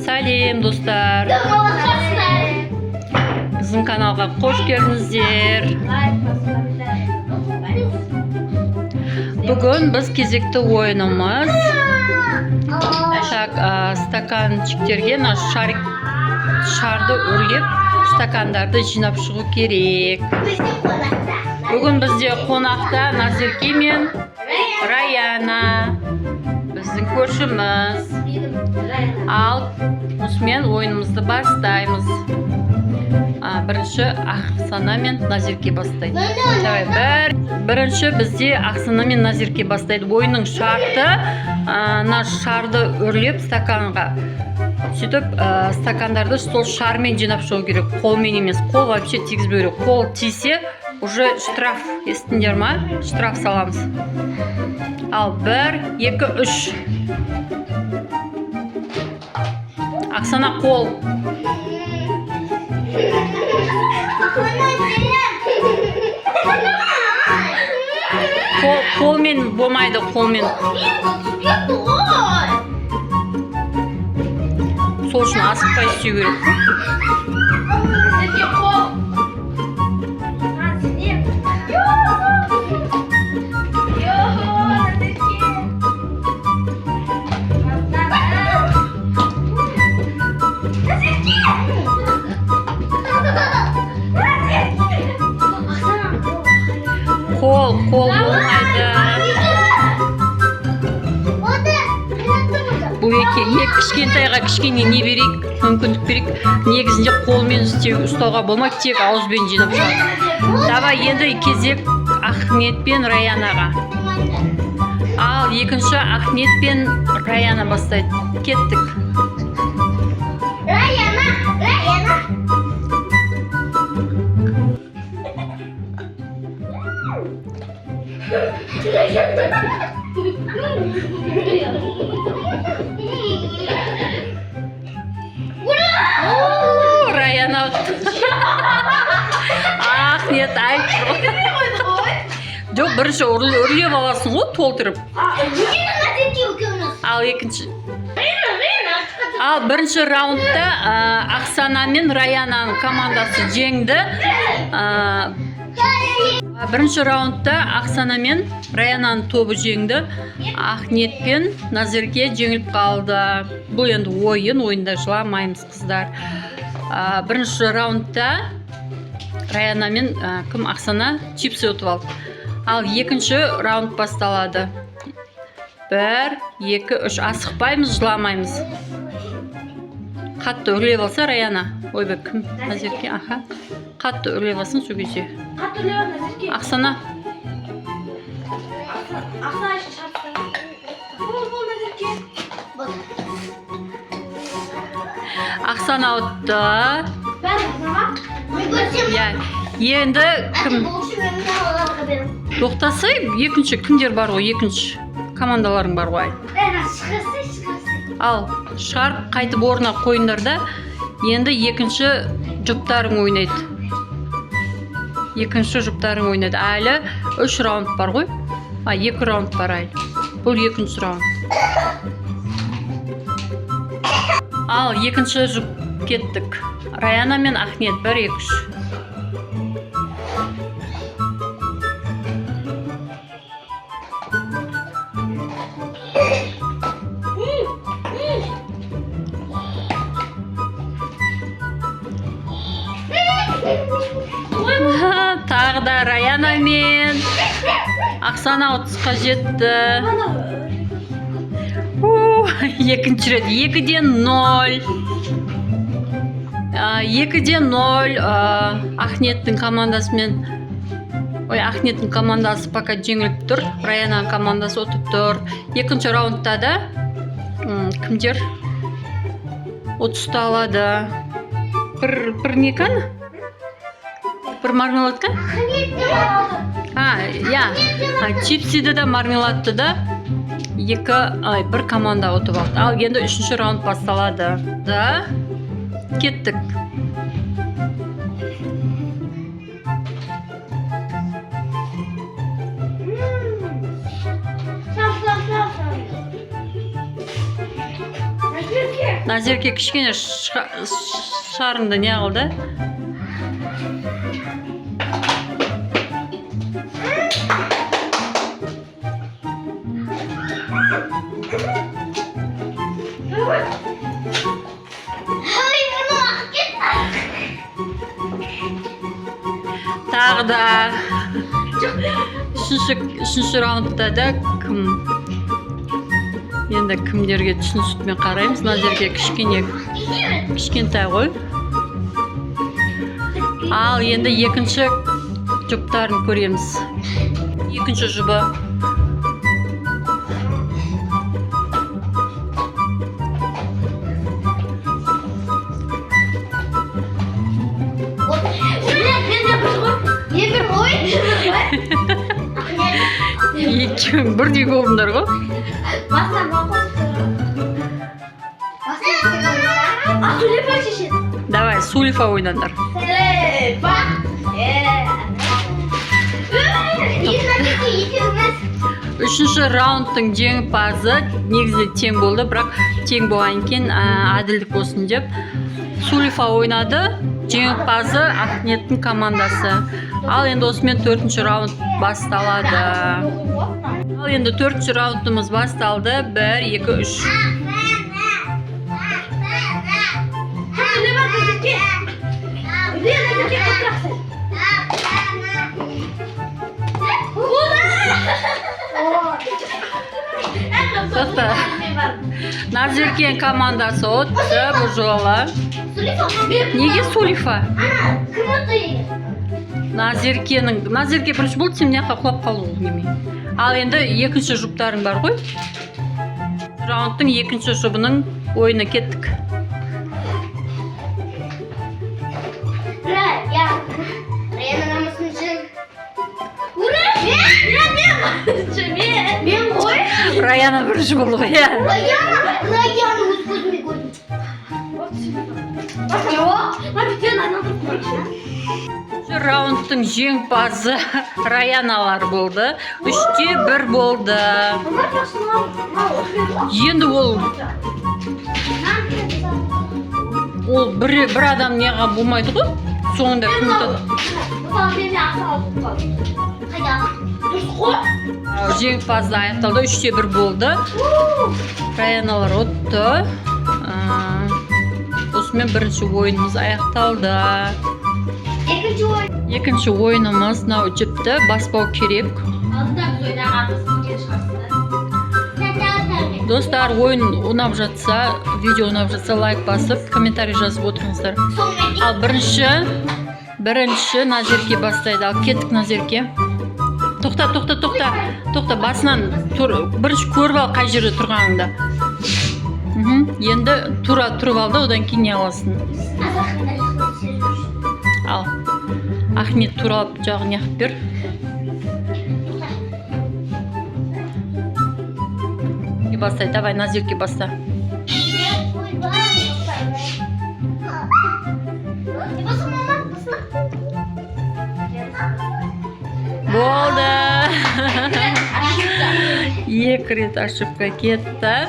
Сәлем достар. Біздің каналға қош келдіңіздер. Бүгін біз кезекті ойынымыз стаканчиктерге шарды үрлеп стакандарды жинап шығу керек. Бүгін бізде қонақта Назерке мен Раяна, біздің көршіміз. Ал осымен ойынымызды бастаймыз. Бірінші Ақсана мен Назерке бастайды. Бірінші бізде Ақсана мен Назерке бастайды. Ойынның шарты шарды үрлеп стаканға. Сөйтіп стакандарды сол шармен жинап шығу керек. Қолмен емес, қол вообще тигізбеу керек. Қол тисе уже штраф, естіңдер ма? Штраф саламыз. Ал 1, 2, 3. Ақсана қол. Қолмен болмайды, қолмен. Сол үшін асықпай істеу керек. Қол болмайды. Бұл кішкентайға кішкене не берейік, мүмкіндік берейік. Негізінде қолмен ұстауға болмайды, тек ауызбен жинап шығады. Давай енді кезек Ахмет пен Раянаға. Ал екінші Ахмет пен Раяна бастайды. Кеттік. Раяна Ахмет айтты. Жоқ, бірінші үрлеп аласың ғой, толтырып. Ал екінші. Ал бірінші раундта Ақсана мен Раянаның командасы жеңді. Бірінші раундта Ақсана мен Раянаның тобы жеңді. Ахмет пен Назерке жеңіліп қалды. Бұл енді ойында жыламаймыз, қыздар. Бірінші раундта Раяна мен Ақсана чипсы ұтып алды. Ал екінші раунд басталады. 1, 2, 3. Асықпаймыз, жыламаймыз. Қатты үрлеп алса Раяна. Ойбай, кім? Назерке, аха. Қатты үрлеп алсын сөгесе. Қатты үрлеп ал Назерке. Ақсана. Ақсана шартты. Бол Назерке. Ақсана ұтты. Бәрі Ақсана. Енді кім? Тоқтаса, екінші кімдер бар ғой? Екінші командаларың бар ғой? Ал шығарып қайтып орнына қойындарда, енді екінші жұптарың ойнайды. Екінші жұптарың ойнайды. Әлі 3 раунд бар ғой? 2 раунд бар әлі. Бұл екінші раунд. Ал екінші жұп кеттік. Раяна мен Ахмет 1, 2, 3. Тағы да Раяна мен Ақсана 30-қа жетті. Екінші рет 2-ден 0. 2-ден 0. Ахметтің командасы пока жеңіліп тұр. Раянаның командасы ұтып тұр. Екінші раундта да кімдер ұтысты алады? Бір некан? Бір мармеладка? Чипсиді да, мармеладты да бір команда ұтып алды. Ал енді үшінші раунд басталады. Кеттік. Назерке. Назерке кішкене шарыңды не қылды? Тағы да үшінші раундта да енді кімдерге түсіністікпен қараймыз. Назерге кішкентай ғой. Ал енді екінші жұптарын көреміз. Екінші жұбы. Екеуің бірдей болдыңдар ғой. Давай, сулифа ойнаңдар. Үшінші раундтың жеңімпазы негізі тең болды, бірақ тең болған екен әділдік болсын деп сулифа ойнады. Жеңімпазы Ақниеттің командасы. Ал енді осымен 4-ші раунд басталады. Ал енді 4-ші раундымыз басталды. 1, 2, 3. Тоқта. Назеркенің командасы отты бұл жолы. Неге сулифа? Назерке бірінші болды, сен мына құлап қалу неме. Ал енді екінші жұптарың бар ғой. Раундтың екінші жұбының ойына кеттік. Раяна бірінші болды ғой. Раяна өз көзіме көрдім. Раундтың жеңімпазы Раяналар болды. 3-те 1 болды. Енді ол бір адам неға болмайды ғой. Соңында кім ұтады? Жеңімпазы аяқталды. 3-те 1 болды. Раяналар ұтты. Осымен бірінші ойынымыз аяқталды. Екінші ойынымыз мынау жіпті баспау керек. Достар, ойын ұнап жатса, видео ұнап жатса лайк басып, комментарий жазып отырыңыздар. Ал бірінші Назерке бастайды. Ал кеттік Назерке. Тоқта, басынан бірінші көріп ал қай жерде тұрғаныңда. Енді тура тұрып алды, одан кейін не аласың. Ал, Ахмет туралап жағын яқып бер. Бастай, давай, Назерке баста. Болды. Екі рет ошибка кетті.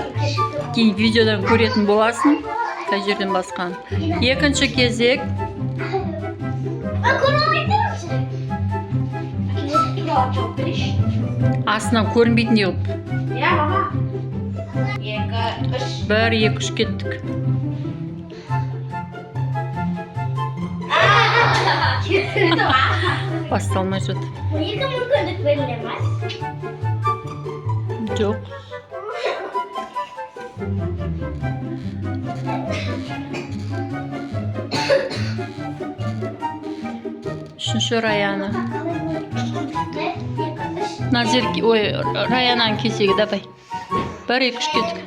Кейін видеодан көретін боласың. Қай жерден басқан. Екінші кезек. Астынан көрінбейтіндей қылып. 1, 2, 3 кеттік. Басталмай жатыр. Жоқ. Үшінші Раяна. Назерке, Раянаның кезегі, давай. 1, 2, 3 кеттік.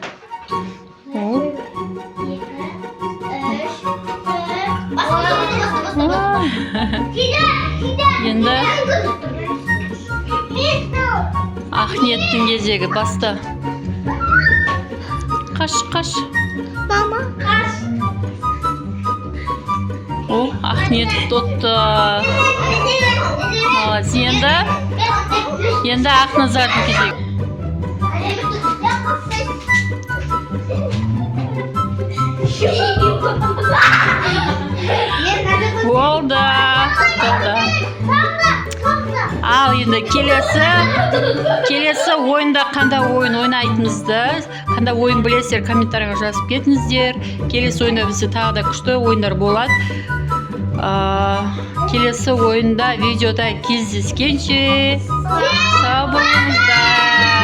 Енді Ақниеттің кезегі баста. Қаш. Мама, қаш. Ақниет тұтты. Енді Ақназардың кезегі. Ал енді келесі ойында қандай ойын ойнайтынымызды, қандай ойын білесіздер, комментарийға жазып кетіңіздер. Келесі ойында бізде тағы да күшті ойындар болады. Келесі ойында видеода кездескенше сау болыңыздар.